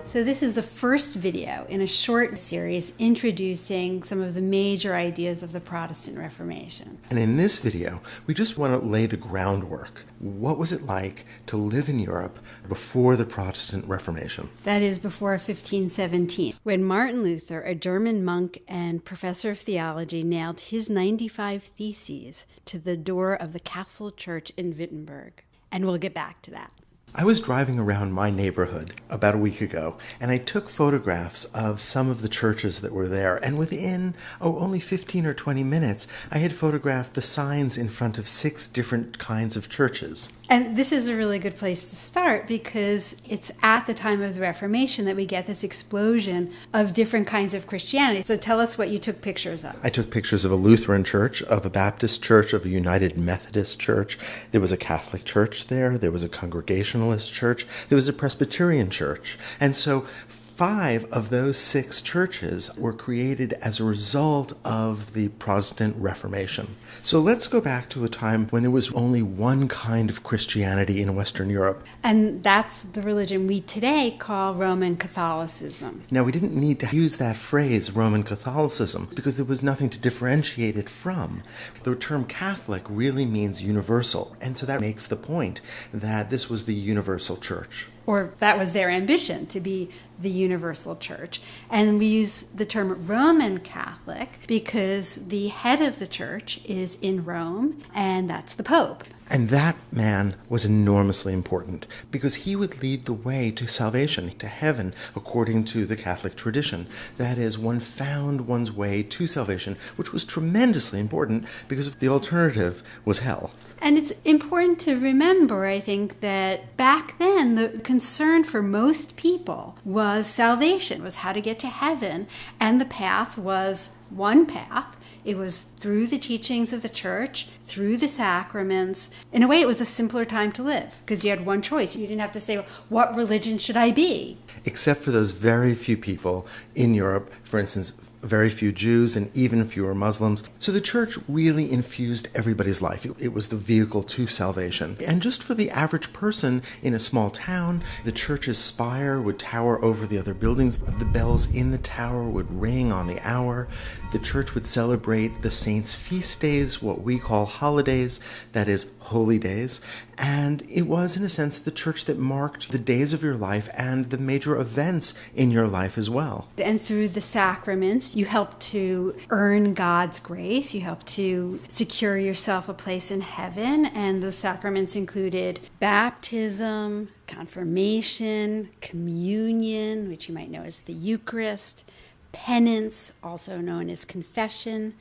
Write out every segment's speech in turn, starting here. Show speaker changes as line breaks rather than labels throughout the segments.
So this is the first video in a short series introducing some of the major ideas of the Protestant Reformation.
And in this video, we just want to lay the groundwork. What was it like to live in Europe before the Protestant Reformation?
That is before 1517, when Martin Luther, a German monk and professor of theology, nailed his 95 Theses to the door of the Castle Church in Wittenberg. And we'll get back to that.
I was driving around my neighborhood about a week ago, and I took photographs of some of the churches that were there, and within, only 15 or 20 minutes, I had photographed the signs in front of 6 different kinds of churches.
And this is a really good place to start because it's at the time of the Reformation that we get this explosion of different kinds of Christianity. So tell us what you took pictures of.
I took pictures of a Lutheran church, of a Baptist church, of a United Methodist church. There was a Catholic church there. There was a Congregationalist church. There was a Presbyterian church. And so 5 of those 6 churches were created as a result of the Protestant Reformation. So let's go back to a time when there was only one kind of Christianity in Western Europe.
And that's the religion we today call Roman Catholicism.
Now, we didn't need to use that phrase, Roman Catholicism, because there was nothing to differentiate it from. The term Catholic really means universal, and so that makes the point that this was the universal church.
Or that was their ambition, to be the universal church. And we use the term Roman Catholic because the head of the church is in Rome, and that's the Pope.
And that man was enormously important because he would lead the way to salvation, to heaven, according to the Catholic tradition. That is, one found one's way to salvation, which was tremendously important because the alternative was hell.
And it's important to remember, I think, that back then the concern for most people was salvation, was how to get to heaven, and the path was one path. It was through the teachings of the church, through the sacraments. In a way, it was a simpler time to live because you had one choice. You didn't have to say, what religion should I be?
Except for those very few people in Europe, for instance, very few Jews and even fewer Muslims. So the church really infused everybody's life. It was the vehicle to salvation. And just for the average person in a small town, the church's spire would tower over the other buildings. The bells in the tower would ring on the hour. The church would celebrate the saints' feast days, what we call holidays, that is, holy days. And it was, in a sense, the church that marked the days of your life and the major events in your life as well.
And through the sacraments, you help to earn God's grace. You help to secure yourself a place in heaven. And those sacraments included baptism, confirmation, communion, which you might know as the Eucharist, penance, also known as confession,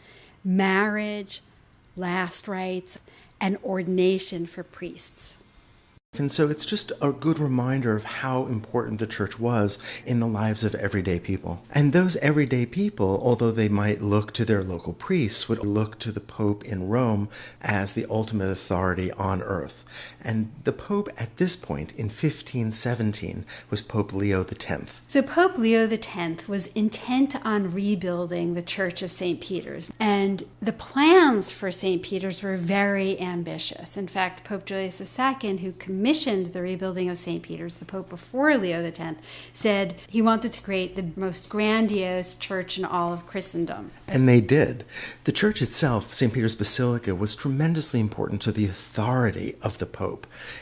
marriage, last rites, and ordination for priests.
And so it's just a good reminder of how important the church was in the lives of everyday people. And those everyday people, although they might look to their local priests, would look to the Pope in Rome as the ultimate authority on earth. And the Pope at this point, in 1517, was Pope Leo X.
So Pope Leo X was intent on rebuilding the Church of St. Peter's. And the plans for St. Peter's were very ambitious. In fact, Pope Julius II, who commissioned the rebuilding of St. Peter's, the Pope before Leo X, said he wanted to create the most grandiose church in all of Christendom.
And they did. The church itself, St. Peter's Basilica, was tremendously important to the authority of the Pope.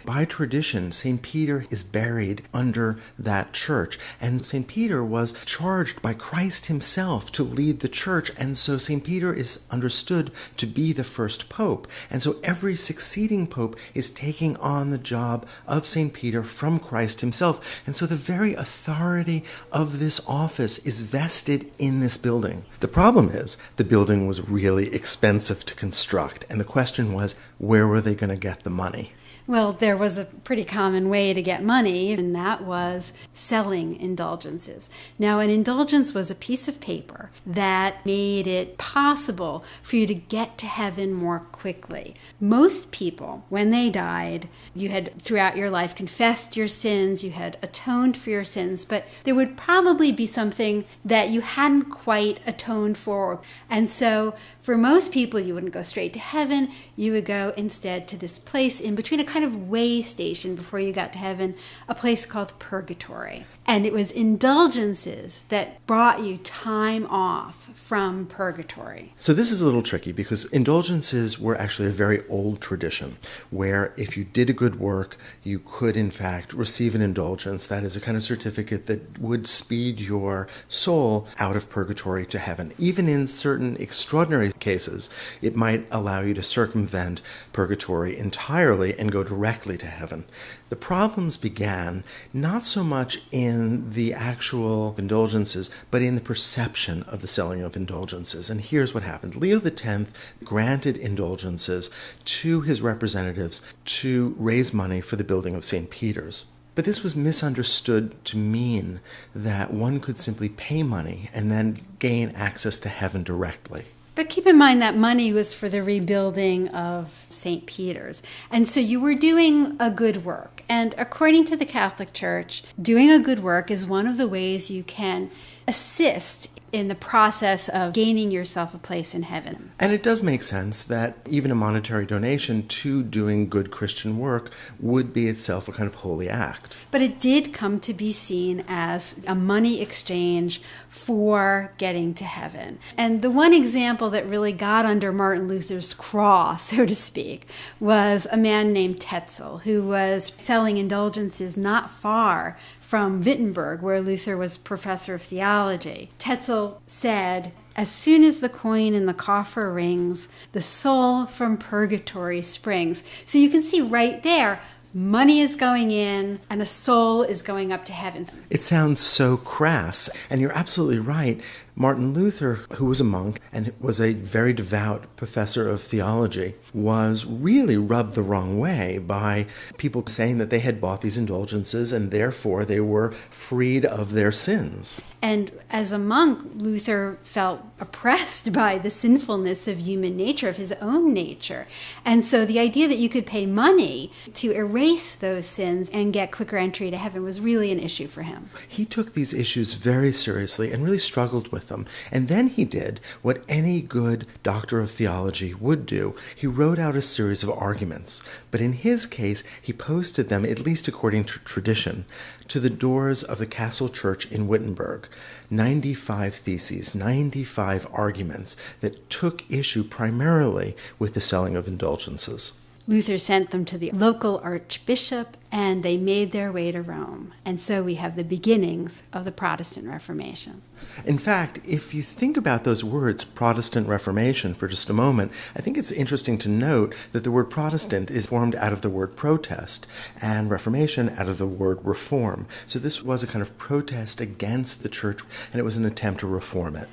By tradition, St. Peter is buried under that church, and St. Peter was charged by Christ himself to lead the church, and so St. Peter is understood to be the first Pope. And so every succeeding Pope is taking on the job of St. Peter from Christ himself. And so the very authority of this office is vested in this building. The problem is the building was really expensive to construct, and the question was, where were they going to get the money?
Well, there was a pretty common way to get money, and that was selling indulgences. Now, an indulgence was a piece of paper that made it possible for you to get to heaven more quickly. Most people, when they died, you had throughout your life confessed your sins, you had atoned for your sins, but there would probably be something that you hadn't quite atoned for. And so for most people, you wouldn't go straight to heaven. You would go go instead to this place in between, a kind of way station before you got to heaven, a place called purgatory. And it was indulgences that brought you time off from purgatory.
So this is a little tricky because indulgences were actually a very old tradition where if you did a good work, you could in fact receive an indulgence. That is a kind of certificate that would speed your soul out of purgatory to heaven. Even in certain extraordinary cases, it might allow you to circumvent purgatory entirely and go directly to heaven. The problems began not so much in the actual indulgences, but in the perception of the selling of indulgences. And here's what happened. Leo X granted indulgences to his representatives to raise money for the building of St. Peter's. But this was misunderstood to mean that one could simply pay money and then gain access to heaven directly.
But keep in mind that money was for the rebuilding of St. Peter's. And so you were doing a good work. And according to the Catholic Church, doing a good work is one of the ways you can assist in the process of gaining yourself a place in heaven.
And it does make sense that even a monetary donation to doing good Christian work would be itself a kind of holy act.
But it did come to be seen as a money exchange for getting to heaven. And the one example that really got under Martin Luther's craw, so to speak, was a man named Tetzel, who was selling indulgences not far from Wittenberg, where Luther was professor of theology. Tetzel said, "As soon as the coin in the coffer rings, the soul from purgatory springs." So you can see right there, money is going in and a soul is going up to heaven.
It sounds so crass, and you're absolutely right. Martin Luther, who was a monk and was a very devout professor of theology, was really rubbed the wrong way by people saying that they had bought these indulgences and therefore they were freed of their sins.
And as a monk, Luther felt oppressed by the sinfulness of human nature, of his own nature. And so the idea that you could pay money to erase those sins and get quicker entry to heaven was really an issue for him.
He took these issues very seriously and really struggled with them. And then he did what any good doctor of theology would do. He wrote out a series of arguments. But in his case, he posted them, at least according to tradition, to the doors of the castle church in Wittenberg. 95 theses, 95 arguments that took issue primarily with the selling of indulgences.
Luther sent them to the local archbishop, and they made their way to Rome. And so we have the beginnings of the Protestant Reformation.
In fact, if you think about those words, Protestant Reformation, for just a moment, I think it's interesting to note that the word Protestant is formed out of the word protest, and Reformation out of the word reform. So this was a kind of protest against the church, and it was an attempt to reform it.